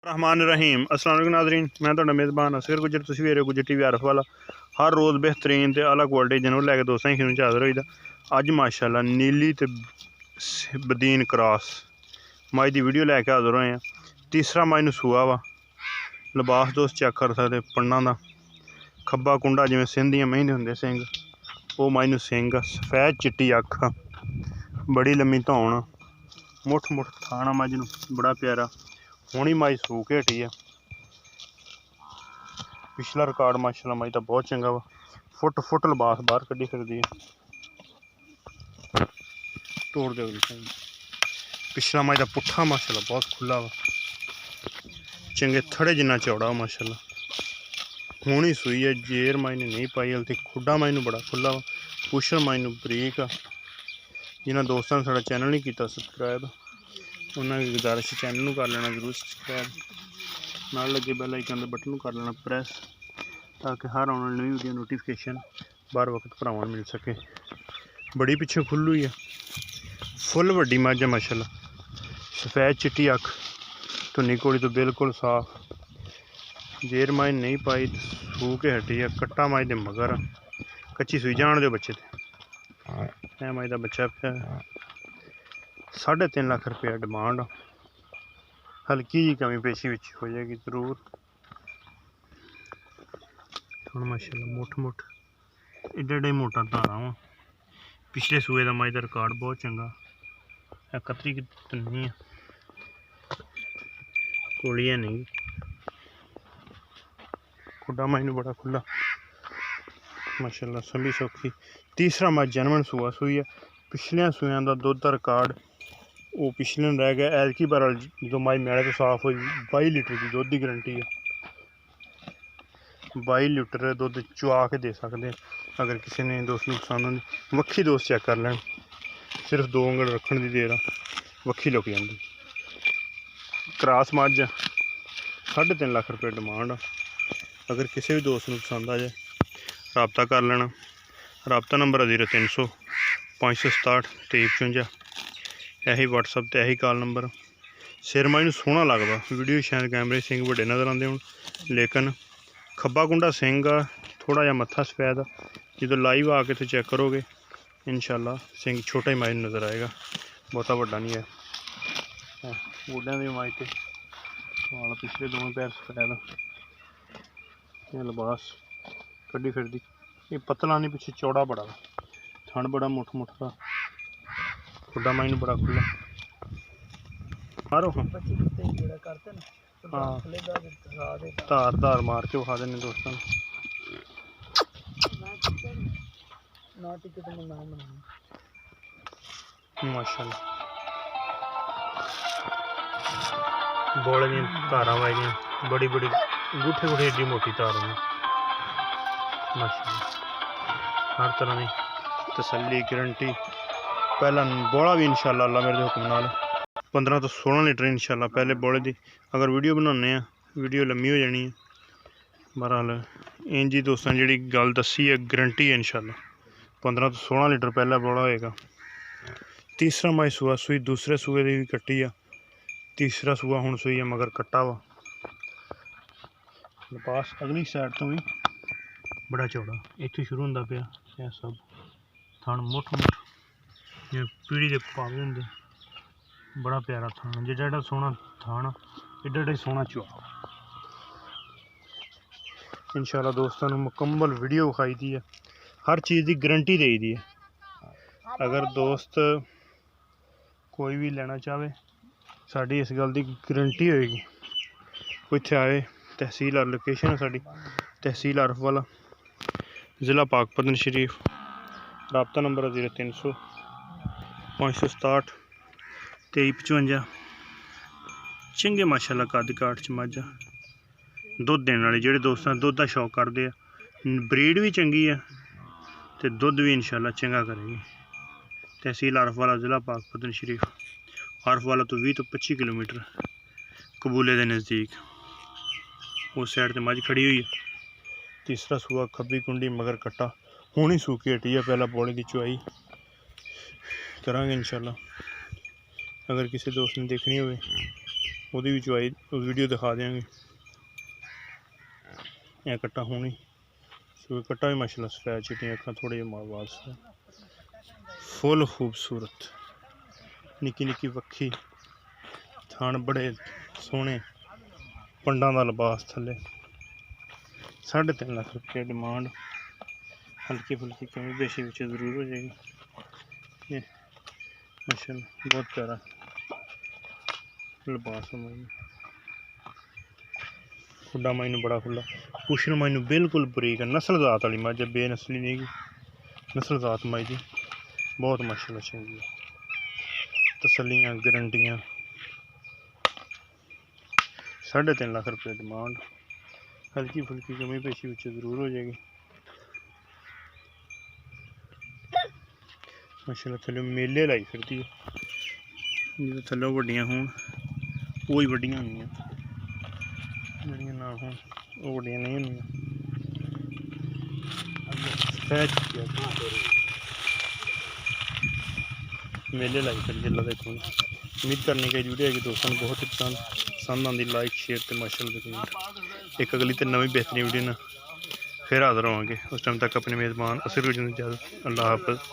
रहमान रहीम अस्सलाम वालेकुम नाज़रीन, मैं तुहाडा मेज़बान असगर गुजर। तुसीं वेख रहे हो गुजर टीवी आरफ वाला। हर रोज़ बेहतरीन ते आला क्वालिटी जानवर लैके दोस्तां खिदमत च हाज़र होई दा। अज माशाअल्लाह नीली ते बदीन क्रॉस मज दी वीडियो लैके हाज़र होए हैं। तीसरा मज नूं सूआ वा। लिबास दोस्त चेक कर सकदे पन्ना दा, खब्बा कुंडा जिवें सिंध दियां मेहीं दे हुंदे सिंग, ओह मज नूं सिंग, सफेद चिट्टी अख, बड़ी लम्मी धौन, मुठ मुठ थाना मज नूं बड़ा प्यारा। हुणी मज सूह के हटी है। पिछला रिकॉर्ड माशाअल्लाह मज का बहुत चंगा वा। फुट फुट लिबास बाहर कड्ढी फिरदी है। तोड़ दे पिछला मज का पुट्ठा माशाअल्लाह बहुत खुला वा, चंगे थड़े जिन्ना चौड़ा वा माशाअल्लाह। हुणी सूई है, जेर मज ने नहीं पाई हल्दी, खुडा मज नूं बड़ा खुला वा, पुछल मज नूं बरीक आ। जिन्हां दोस्तां ने साडा चैनल नहीं किया सबसक्राइब, उन्होंने की गुजारिश चैनल नूं कर लेना जरूर सबसक्राइब, नाल लगे बैल आइकन दे बटन नूं कर लेना प्रेस, ताकि हर आने वाली नई वीडियो नोटिफिकेशन बार वक्त भरावां मिल सके। बड़ी पिछे खुल्लू ही है, फुल वड्डी मझ है माशाअल्लाह। सफेद चिट्टी अख, धुनी घोड़ी तो बिल्कुल साफ, जेर मज नहीं पाई, सूह के हटी है। कट्टा मज दे मगर, कच्ची सूई जान दो बच्चे ते मज का बच्चा पिया। 3.5 लाख रुपया डिमांड, हल्की जी कमी पेशी विच हो जाएगी जरूर। हुण माशाअल्लाह मुठ मुठ एडे एडे मोटा धारा वा। पिछले सूए का मज का रिकॉर्ड बहुत चंगा, 31 तन्नी है, कोली है नहीं, खुडा मज नूं बड़ा खुला माशाअल्लाह, संभी सौखी। तीसरा मज जनमन सूआ सूई है। पिछलियां सूयां का दुध का रिकॉर्ड वो पिछले रह गया। ऐतकी बार जो मज मैले तो साफ हुई, 22 लीटर की दुध की गारंटी है। 22 लीटर दुध चुआ के दे सकते अगर किसी ने दोस्त नूं पसंद आती। वक्खी दोस्त चेक कर लैन, सिर्फ 2 उंगल रखने की देर आ, वक्खी लुक जाती। क्रॉस मझ 3.5 लाख रुपये डिमांड। अगर किसी भी दोस्त नूं पसंद आ जाए रबता कर लेना। रबता नंबर 0300 567 2355, यही व्हाट्सअप ते यही कॉल नंबर। सिर मज नूं सोहना लगदा, वीडियो शायद कैमरे सिंग वड्डे नज़र आते होण, लेकिन खब्बा कुंडा सिंग आ, थोड़ा जिहा मत्था सफेद आ। जो लाइव आके तो चेक करोगे इंशाल्लाह सिंग छोटा ही मज नज़र आएगा, बहुता वड्डा नहीं है। गोड्यां दे मज ते वाल पिछले दोवें पैर सफेद, लिबास कड्ढी फिरदी। ये पतला नहीं, पिछे चौड़ा बड़ा, थन बड़ा मुठ मुठ का, खुडा मज नूं बड़ा खुला। मारो हाँ, धार धार मार के विखा देने दोस्तों माशाअल्लाह। बोले दी धारा वाई, बड़ी बड़ी गुठे गुठे एडी मोटी धार है माशाअल्लाह। हर तरह की तसल्ली गारंटी। पहला बोला भी इंशाल्लाह अल्लाह मेरे हुक्म नाल 15 तो 16 लीटर इंशाल्लाह पहले बोले दी। अगर वीडियो बनाने वीडियो लम्मी हो जानी है। बहरहाल इंज ही दोस्तों जी गल दसी है, गारंटी है इंशाल्लाह 15 तो 16 लीटर पहला बोला होएगा। तीसरा मज सूआ सूई, दूसरे सूए की भी कट्टी आ। तीसरा सूआ हुण सूई है मगर कट्टा वा। लिबास अगली साइड तो भी बड़ा चौड़ा, इत्थों शुरू होंदा पिया यह सब। थन मुठ मुठ जिवें पीढ़ी के पावे होंदे, बड़ा प्यारा थान, जेड़ा एडा सोहना थान एडा एडा सोहना चौड़ा। इंशाल्लाह दोस्तों नूं मुकम्मल वीडियो विखाई दी है, हर चीज़ की गारंटी दे दी है। अगर दोस्त कोई भी लेना चाहे साड़ी इस गल की गारंटी होएगी। कोई इत्थे आए, तहसील लोकेशन है साड़ी तहसील आरफ वाला, ज़िला पाकपतन शरीफ। रबता नंबर 0300 567 2355। चंगे माशाअल्लाह कद काठ च मझ, दुध देने वाले जेह्ड़े दोस्तां दुध का शौक करते हैं। ब्रीड भी चंगी है तो दुध भी इंशाल्लाह चंगा करेगी। तहसील आरफ वाला, ज़िला पाकपतन शरीफ। आरफ वाला तो 20 तो 25 किलोमीटर कबूले के नज़दीक, उस साइड से मझ खड़ी हुई है। तीसरा सूआ खब्बी कुंडी मगर कट्टा, हुणी सूकी हटी है। पहला पौड़ी की चुआई करांगे इंशाल्लाह। अगर किसी दोस्त ने देखनी हो ਉਹਦੀ ਵੀ ਚਵਾਈ ਵੀਡੀਓ ਦਿਖਾ ਦਿਆਂਗੇ। ਇਹ ਕੱਟਾ ਹੋਣੀ ਸੋ ਕੱਟਾ भी माशाल्लाह सफेद चिट्टियां अखां थोड़े मावास फुल खूबसूरत निक्की निक्की वक्खी थान बड़े सोहने पंडा का लिबास थले 3.5 लाख रुपये डिमांड हल्की फुल्की कमी पेशी जरूर हो जाएगी। ये माशाल्लाह बहुत प्यारा लिबास है माई खुला माई बड़ा खुला पुछन माई बिल्कुल बरीक है नस्ल जात वाली मझ बेनसली नहीं गी नस्ल जात माई की बहुत माशाल्लाह चंगी है तसलियां गारंटियां 3.5 लाख रुपये डिमांड हल्की फुल्की कमी पेशी जरूर हो जाएगी। माशाल्लाह थल्ले मेले लाई फिरती है जो थल्ले वड्डियां होन वो ही वड्डियां होंदियां जड़ियां ना होन वो वड्डियां नहीं होंदियां। मेले लाई फिर जिला देखो उम्मीद करने की वीडियो है कि दोस्तों बहुत ही पसंद आती लाइक शेयर तो माशाल्लाह एक अगली तो नवी बेहतरीन वीडियो ना फिर हाजिर होवांगे उस टाइम तक अपने मेज़बान असर इजाज़त अल्लाह हाफ़िज़।